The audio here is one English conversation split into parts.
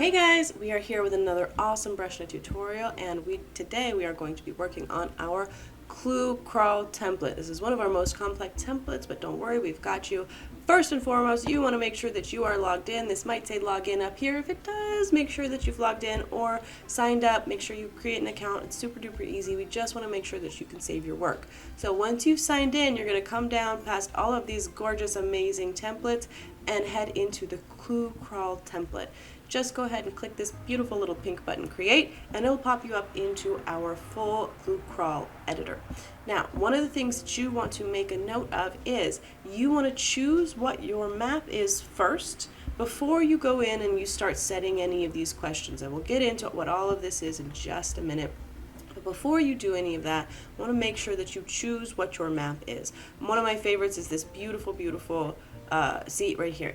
Hey guys, we are here with another awesome Breshna tutorial, and today we are going to be working on our clue crawl template. This is one of our most complex templates, but don't worry, we've got you. First and foremost, you want to make sure that you are logged in. This might say log in up here. If it does, make sure that you've logged in or signed up. Make sure you create an account. It's super duper easy. We just want to make sure that you can save your work. So once you've signed in, you're going to come down past all of these gorgeous, amazing templates and head into the clue crawl template. Just go ahead and click this beautiful little pink button, create, and it'll pop you up into our full clue crawl editor. Now, one of the things that you want to make a note of is you want to choose what your map is first before you go in and you start setting any of these questions. And we'll get into what all of this is in just a minute. But before you do any of that, I want to make sure that you choose what your map is. One of my favorites is this beautiful, beautiful seat right here.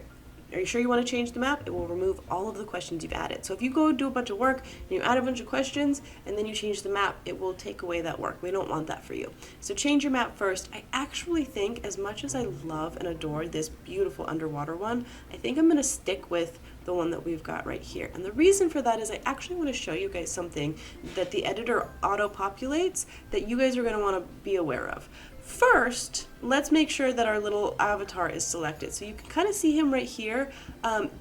Are you sure you want to change the map? It will remove all of the questions you've added. So if you go do a bunch of work and you add a bunch of questions and then you change the map, it will take away that work. We don't want that for you. So change your map first. I actually think, as much as I love and adore this beautiful underwater one, I think I'm going to stick with the one that we've got right here. And the reason for that is I actually want to show you guys something that the editor auto-populates that you guys are going to want to be aware of. First, let's make sure that our little avatar is selected. So you can kind of see him right here.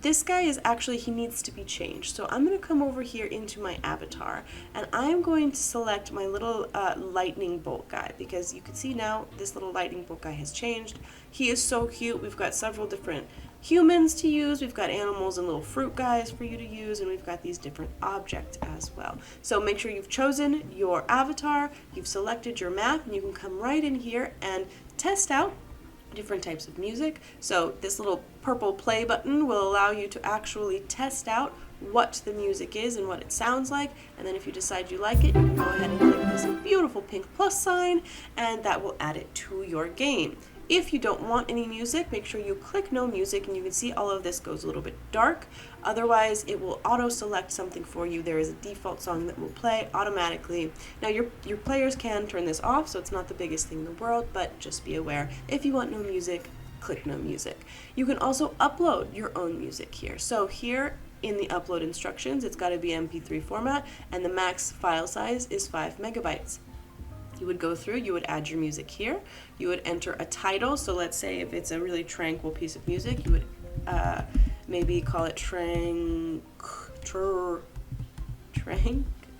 This guy is actually, he needs to be changed. So I'm going to come over here into my avatar and I'm going to select my little lightning bolt guy, because you can see now this little lightning bolt guy has changed. He is so cute. We've got several different humans to use, we've got animals and little fruit guys for you to use, and we've got these different objects as well. So make sure you've chosen your avatar, you've selected your map, and you can come right in here and test out different types of music. So this little purple play button will allow you to actually test out what the music is and what it sounds like, and then if you decide you like it, you can go ahead and click this beautiful pink plus sign, and that will add it to your game. If you don't want any music, make sure you click no music, and you can see all of this goes a little bit dark. Otherwise, it will auto-select something for you. There is a default song that will play automatically. Now, your players can turn this off, so it's not the biggest thing in the world, but just be aware. If you want no music, click no music. You can also upload your own music here. So here in the upload instructions, it's got to be MP3 format, and the max file size is 5 megabytes. You would go through, you would add your music here, you would enter a title. So let's say if it's a really tranquil piece of music, you would maybe call it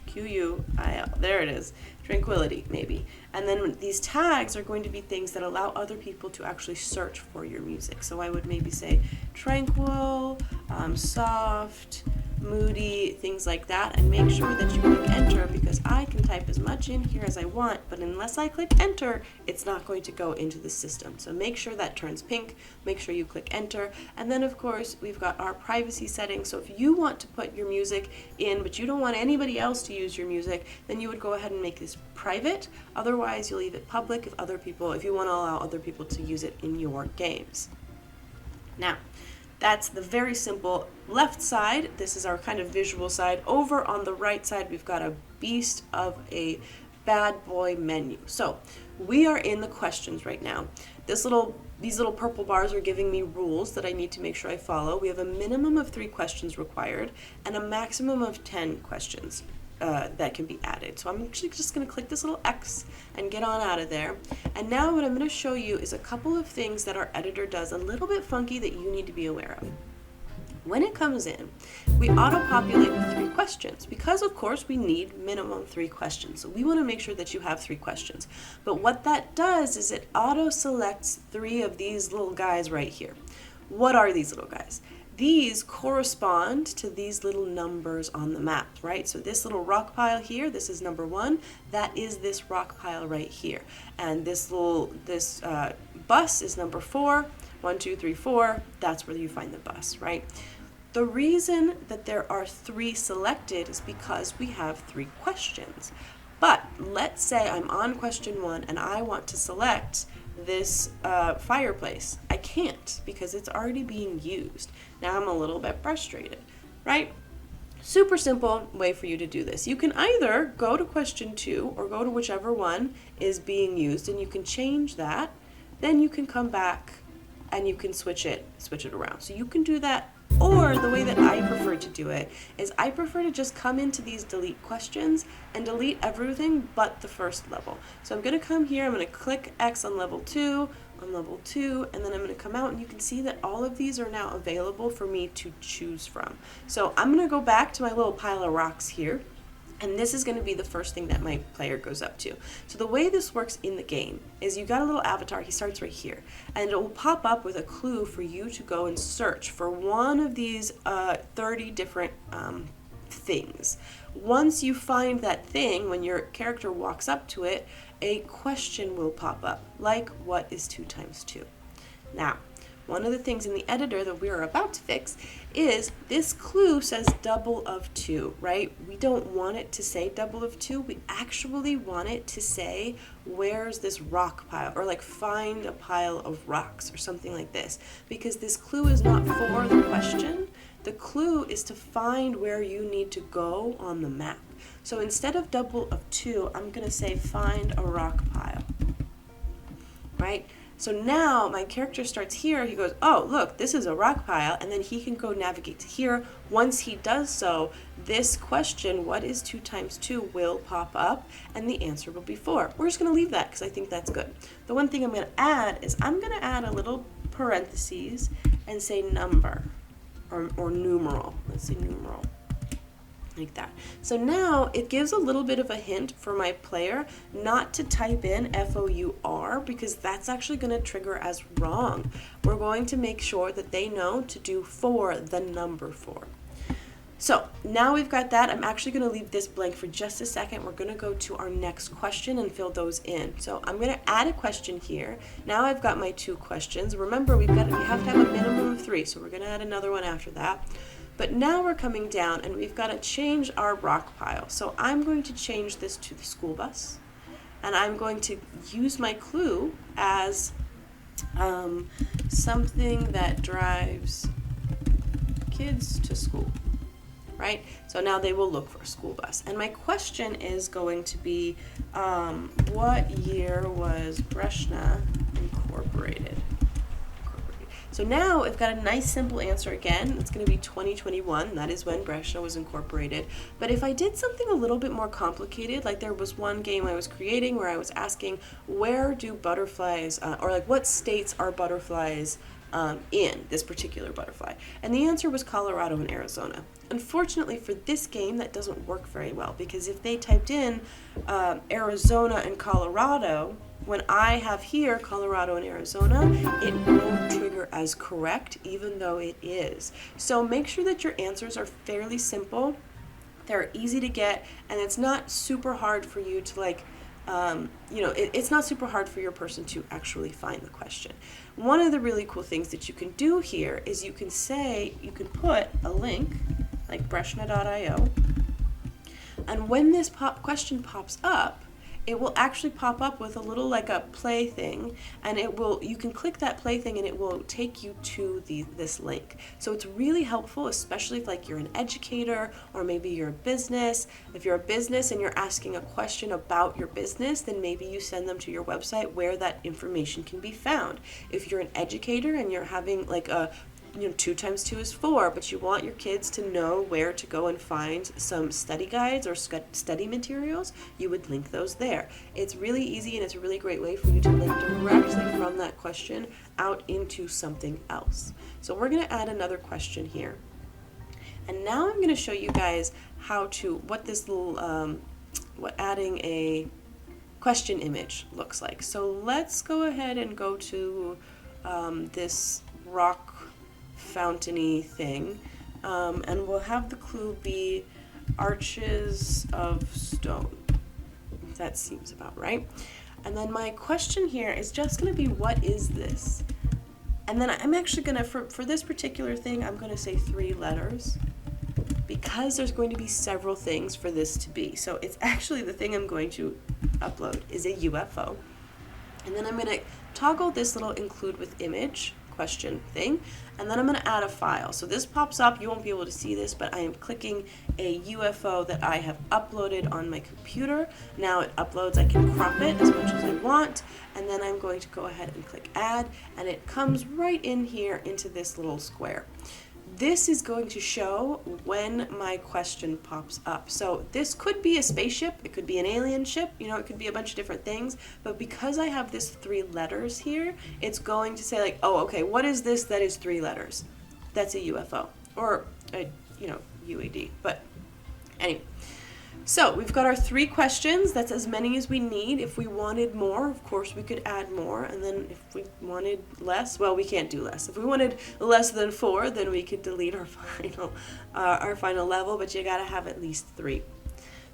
Q-U-I-L, there it is, tranquility maybe. And then these tags are going to be things that allow other people to actually search for your music. So I would maybe say tranquil, soft, moody, things like that, and make sure that you click enter, because I can type as much in here as I want, but unless I click enter, it's not going to go into the system. So make sure that turns pink, make sure you click enter, and then of course we've got our privacy settings. So if you want to put your music in, but you don't want anybody else to use your music, then you would go ahead and make this private. Otherwise, you'll leave it public if you want to allow other people to use it in your games. Now, that's the very simple left side. This is our kind of visual side. Over on the right side, we've got a beast of a bad boy menu. So we are in the questions right now. These little purple bars are giving me rules that I need to make sure I follow. We have a minimum of 3 questions required and a maximum of 10 questions that can be added. So I'm actually just going to click this little X and get on out of there. And now what I'm going to show you is a couple of things that our editor does a little bit funky that you need to be aware of. When it comes in, we auto-populate with 3 questions because, of course, we need minimum 3 questions. So we want to make sure that you have 3 questions. But what that does is it auto-selects 3 of these little guys right here. What are these little guys? These correspond to these little numbers on the map, right? So this little rock pile here, this is number 1. That is this rock pile right here. And this bus is number 4. 1, 2, 3, 4. That's where you find the bus, right? The reason that there are 3 selected is because we have 3 questions. But let's say I'm on question 1 and I want to select this fireplace. I can't because it's already being used. Now I'm a little bit frustrated, right? Super simple way for you to do this. You can either go to question 2 or go to whichever one is being used, and you can change that. Then you can come back and you can switch it around. So you can do that, or the way that I prefer prefer to do it is I prefer to just come into these delete questions and delete everything but the first level. So I'm going to come here, I'm going to click X on level 2, and then I'm going to come out, and you can see that all of these are now available for me to choose from. So I'm going to go back to my little pile of rocks here, and this is going to be the first thing that my player goes up to. So the way this works in the game is you got a little avatar, he starts right here, and it will pop up with a clue for you to go and search for one of these 30 different things. Once you find that thing, when your character walks up to it, a question will pop up, like what is 2 times 2? Now, one of the things in the editor that we are about to fix is this clue says double of 2, right? We don't want it to say double of 2. We actually want it to say, where's this rock pile? Or like find a pile of rocks or something like this. Because this clue is not for the question. The clue is to find where you need to go on the map. So instead of double of 2, I'm going to say find a rock pile, right? So now my character starts here, he goes, oh, look, this is a rock pile, and then he can go navigate to here. Once he does so, this question, what is 2 times 2, will pop up, and the answer will be 4. We're just going to leave that because I think that's good. The one thing I'm going to add is I'm going to add a little parentheses and say number, or numeral. Let's say numeral. Like that. So now it gives a little bit of a hint for my player not to type in FOUR, because that's actually going to trigger as wrong. We're going to make sure that they know to do 4, the number 4. So now we've got that. I'm actually going to leave this blank for just a second. We're going to go to our next question and fill those in. So I'm going to add a question here. Now I've got my 2 questions. Remember, we have to have a minimum of 3, so we're going to add another one after that. But now we're coming down and we've got to change our rock pile. So I'm going to change this to the school bus, and I'm going to use my clue as something that drives kids to school, right? So now they will look for a school bus. And my question is going to be, what year was Breshna incorporated? So now I've got a nice simple answer again. It's going to be 2021. That is when Breshna was incorporated. But if I did something a little bit more complicated, like there was one game I was creating where I was asking, where do butterflies, or like what states are butterflies in, this particular butterfly? And the answer was Colorado and Arizona. Unfortunately for this game, that doesn't work very well, because if they typed in Arizona and Colorado, when I have here Colorado and Arizona, it won't trigger as correct, even though it is. So make sure that your answers are fairly simple, they're easy to get, and it's not super hard for you to it's not super hard for your person to actually find the question. One of the really cool things that you can do here is you can put a link like breshna.io, and when this question pops up, it will actually pop up with a little like a play thing, and you can click that play thing and it will take you to this link. So it's really helpful, especially if like you're an educator or maybe you're a business. If you're a business and you're asking a question about your business, then maybe you send them to your website where that information can be found. If you're an educator and you're having like a 2 times 2 is 4, but you want your kids to know where to go and find some study guides or study materials, you would link those there. It's really easy, and it's a really great way for you to link directly from that question out into something else. So we're going to add another question here. And now I'm going to show you guys what this little, what adding a question image looks like. So let's go ahead and go to this rock fountainy thing, and we'll have the clue be arches of stone. That seems about right. And then my question here is just going to be, what is this? And then I'm actually going to, for this particular thing, I'm going to say 3 letters, because there's going to be several things for this to be. So it's actually, the thing I'm going to upload is a UFO. And then I'm going to toggle this little include with image question thing, and then I'm going to add a file. So this pops up, you won't be able to see this, but I am clicking a UFO that I have uploaded on my computer. Now it uploads, I can crop it as much as I want, and then I'm going to go ahead and click add, and it comes right in here into this little square. this is going to show when my question pops up. So this could be a spaceship, it could be an alien ship, it could be a bunch of different things, but because I have this 3 letters here, it's going to say like, oh, okay, what is this that is 3 letters? That's a UFO, or a, UAD, but anyway. So we've got our 3 questions. That's as many as we need. If we wanted more, of course, we could add more. And then if we wanted less, well, we can't do less. If we wanted less than 4, then we could delete our final level, but you gotta have at least 3.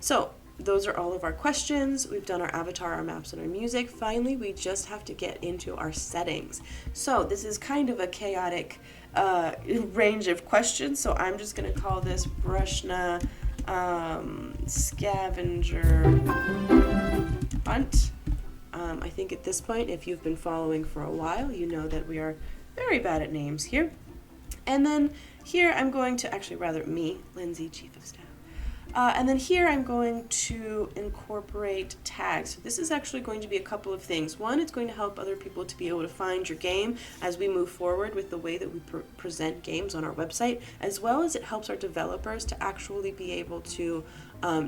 So those are all of our questions. We've done our avatar, our maps, and our music. Finally, we just have to get into our settings. So this is kind of a chaotic range of questions. So I'm just gonna call this Breshna scavenger hunt. I think at this point, if you've been following for a while, you know that we are very bad at names here. And then here I'm going to, me, Lindsay, Chief of Staff. And then here I'm going to incorporate tags. So this is actually going to be a couple of things. One, it's going to help other people to be able to find your game as we move forward with the way that we present games on our website, as well as it helps our developers to actually be able to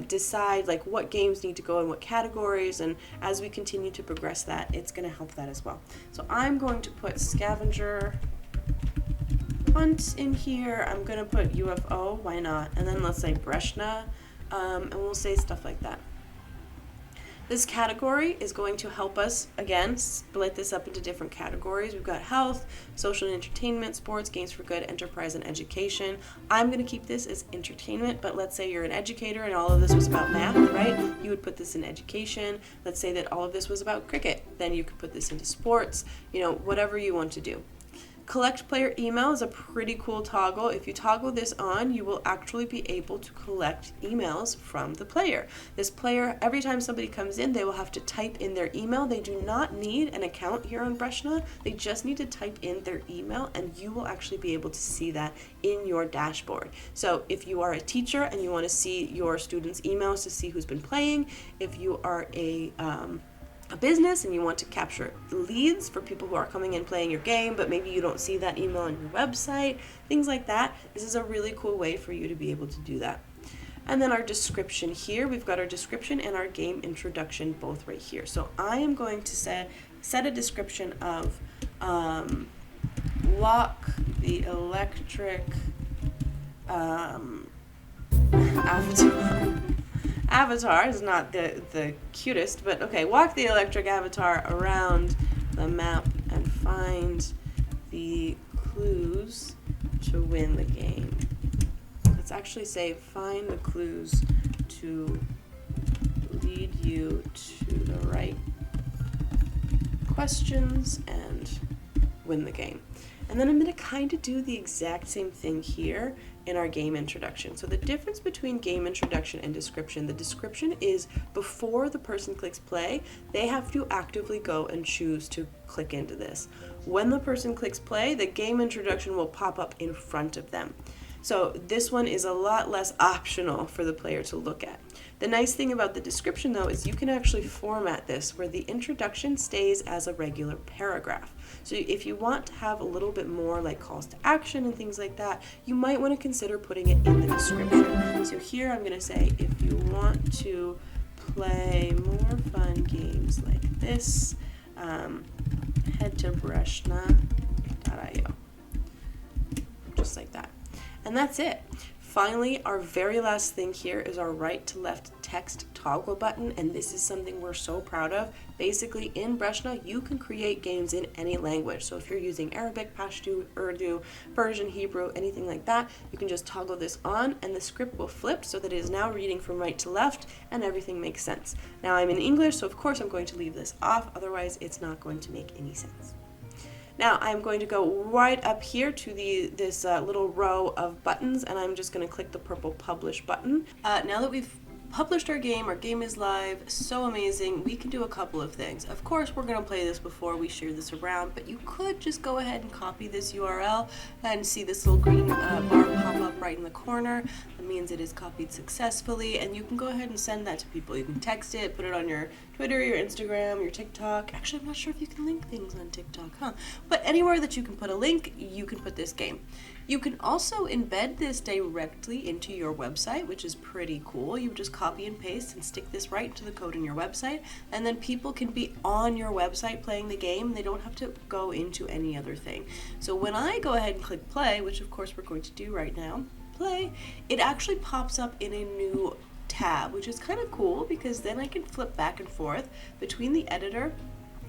decide like what games need to go in what categories, and as we continue to progress that, it's going to help that as well. So I'm going to put scavenger hunt in here. I'm gonna put UFO, why not? And then let's say Breshna, and we'll say stuff like that. This category is going to help us, again, split this up into different categories. We've got health, social and entertainment, sports, games for good, enterprise, and education. I'm gonna keep this as entertainment, but let's say you're an educator and all of this was about math, right? You would put this in education. Let's say that all of this was about cricket. Then you could put this into sports, whatever you want to do. Collect player email is a pretty cool toggle. If you toggle this on, you will actually be able to collect emails from the player. This player, every time somebody comes in, they will have to type in their email. They do not need an account here on Breshna. They just need to type in their email, and you will actually be able to see that in your dashboard. So if you are a teacher and you want to see your students' emails to see who's been playing, if you are a business and you want to capture leads for people who are coming in playing your game, but maybe you don't see that email on your website, things like that, this is a really cool way for you to be able to do that. And then our description here, we've got our description and our game introduction both right here. So I am going to set a description of walk the electric avatar is not the cutest, but okay, walk the electric avatar around the map and find the clues to win the game. Let's actually say find the clues to lead you to the right questions and win the game. And then I'm going to kind of do the exact same thing here in our game introduction. So the difference between game introduction and description, the description is before the person clicks play, they have to actively go and choose to click into this. When the person clicks play, the game introduction will pop up in front of them. So this one is a lot less optional for the player to look at. The nice thing about the description though is you can actually format this where the introduction stays as a regular paragraph. So if you want to have a little bit more like calls to action and things like that, you might want to consider putting it in the description. So here I'm going to say, if you want to play more fun games like this, head to breshna.io. Just like that. And that's it. Finally, our very last thing here is our right to left text toggle button, and this is something we're so proud of. Basically, in Breshna, you can create games in any language. So if you're using Arabic, Pashto, Urdu, Persian, Hebrew, anything like that, you can just toggle this on and the script will flip so that it is now reading from right to left and everything makes sense. Now I'm in English, so of course I'm going to leave this off, otherwise it's not going to make any sense. Now I'm going to go right up here to this little row of buttons, and I'm just going to click the purple publish button. Now that we've published our game is live, so amazing, we can do a couple of things. Of course, we're going to play this before we share this around, but you could just go ahead and copy this URL and see this little green bar pop up right in the corner. That means it is copied successfully, and you can go ahead and send that to people. You can text it, put it on your Twitter, your Instagram, your TikTok. Actually, I'm not sure if you can link things on TikTok, huh? But anywhere that you can put a link, you can put this game. You can also embed this directly into your website, which is pretty cool. You just copy and paste and stick this right into the code in your website, and then people can be on your website playing the game. They don't have to go into any other thing. So when I go ahead and click play, which of course we're going to do right now, play, it actually pops up in a new tab, which is kind of cool because then I can flip back and forth between the editor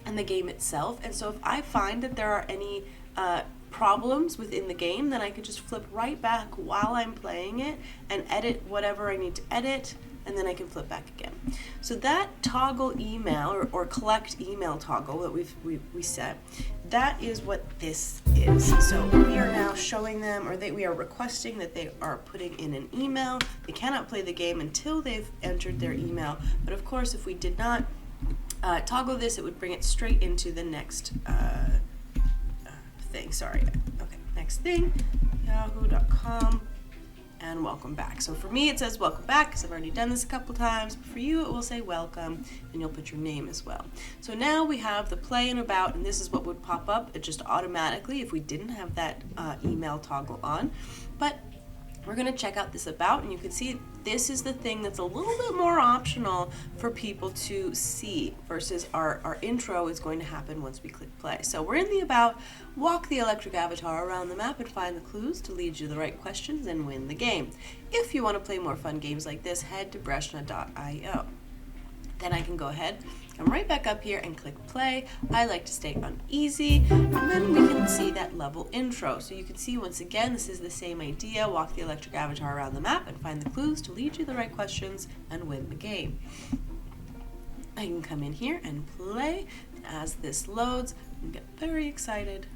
and the game itself. And so if I find that there are any problems within the game, then I can just flip right back while I'm playing it and edit whatever I need to edit, and then I can flip back again. So that toggle email or collect email toggle that we set, that is what this is. So we are now showing them, or we are requesting that they are putting in an email. They cannot play the game until they've entered their email. But of course, if we did not toggle this, it would bring it straight into the next thing. Sorry. Okay, next thing, yahoo.com, and welcome back. So for me, it says welcome back because I've already done this a couple times. But for you, it will say welcome, and you'll put your name as well. So now we have the play and about, and this is what would pop up. It just automatically if we didn't have that email toggle on. But we're going to check out this about, and you can see this is the thing that's a little bit more optional for people to see versus our intro is going to happen once we click play. So we're in the about, walk the electric avatar around the map and find the clues to lead you to the right questions and win the game. If you want to play more fun games like this, head to Breshna.io. Then I can go ahead, come right back up here and click play. I like to stay on easy, and then we can see that level intro. So you can see once again, this is the same idea. Walk the electric avatar around the map and find the clues to lead you to the right questions and win the game. I can come in here and play. As this loads, I get very excited.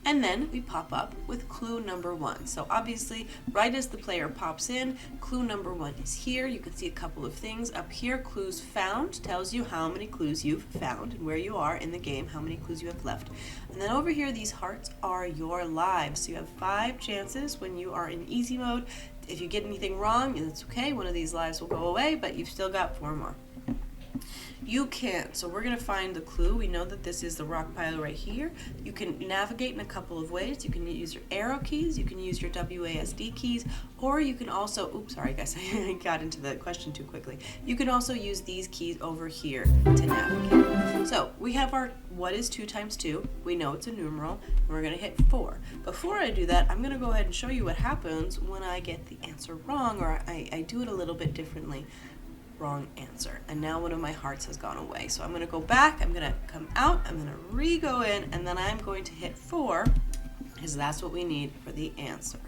And then we pop up with clue number 1. So obviously, right as the player pops in, clue number 1 is here. You can see a couple of things up here. Clues found tells you how many clues you've found and where you are in the game, how many clues you have left. And then over here, these hearts are your lives. So you have 5 chances when you are in easy mode. If you get anything wrong, it's okay. One of these lives will go away, but you've still got 4 more. You can't. So we're going to find the clue. We know that this is the rock pile right here. You can navigate in a couple of ways. You can use your arrow keys, you can use your WASD keys, or you can also, oops, sorry guys, I got into the question too quickly. You can also use these keys over here to navigate. So we have our what is 2 times 2. We know it's a numeral, and we're going to hit 4. Before I do that, I'm going to go ahead and show you what happens when I get the answer wrong, or I do it a little bit differently. Wrong answer. And now one of my hearts has gone away. So I'm going to go back, I'm going to come out, I'm going to re-go in, and then I'm going to hit 4 because that's what we need for the answer.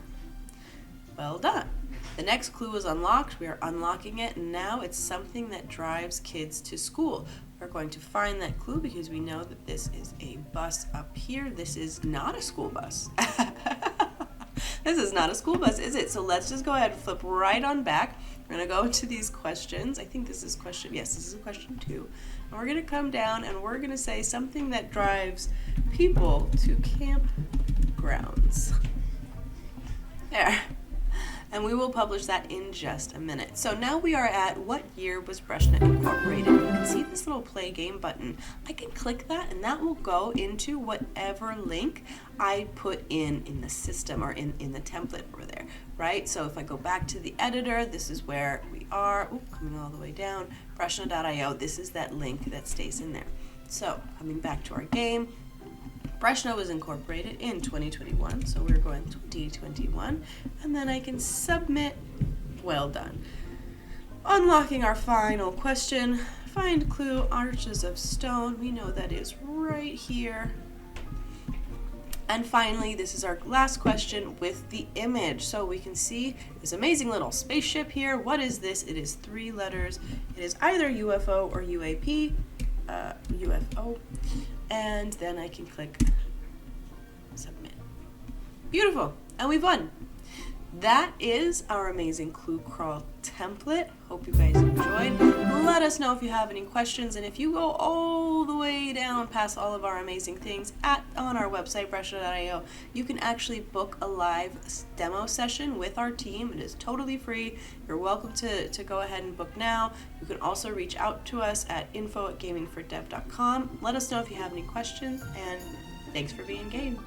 Well done. The next clue is unlocked. We are unlocking it, and now it's something that drives kids to school. We're going to find that clue because we know that this is a bus up here. This is not a school bus. This is not a school bus, is it? So let's just go ahead and flip right on back. We're going to go into these questions. I think this is question, yes, this is question 2. And we're going to come down and we're going to say something that drives people to campgrounds. There. And we will publish that in just a minute. So now we are at what year was Breshna incorporated? You can see this little play game button. I can click that and that will go into whatever link I put in the system or in the template over there, right? So if I go back to the editor, this is where we are. Ooh, coming all the way down, Breshna.io, this is that link that stays in there. So coming back to our game, Breshna was incorporated in 2021, so we're going 2021, and then I can submit. Well done. Unlocking our final question, find clue, arches of stone. We know that is right here. And finally, this is our last question with the image. So we can see this amazing little spaceship here. What is this? It is 3 letters. It is either UFO or UAP. UFO. And then I can click submit. Beautiful. And we've won. That is our amazing clue crawl template. Hope you guys enjoyed. Let us know if you have any questions, and if you go all the way down past all of our amazing things on our website, Breshna.io, you can actually book a live demo session with our team. It is totally free. You're welcome to go ahead and book now. You can also reach out to us at info@gamingfordev.com. Let us know if you have any questions, and thanks for being game.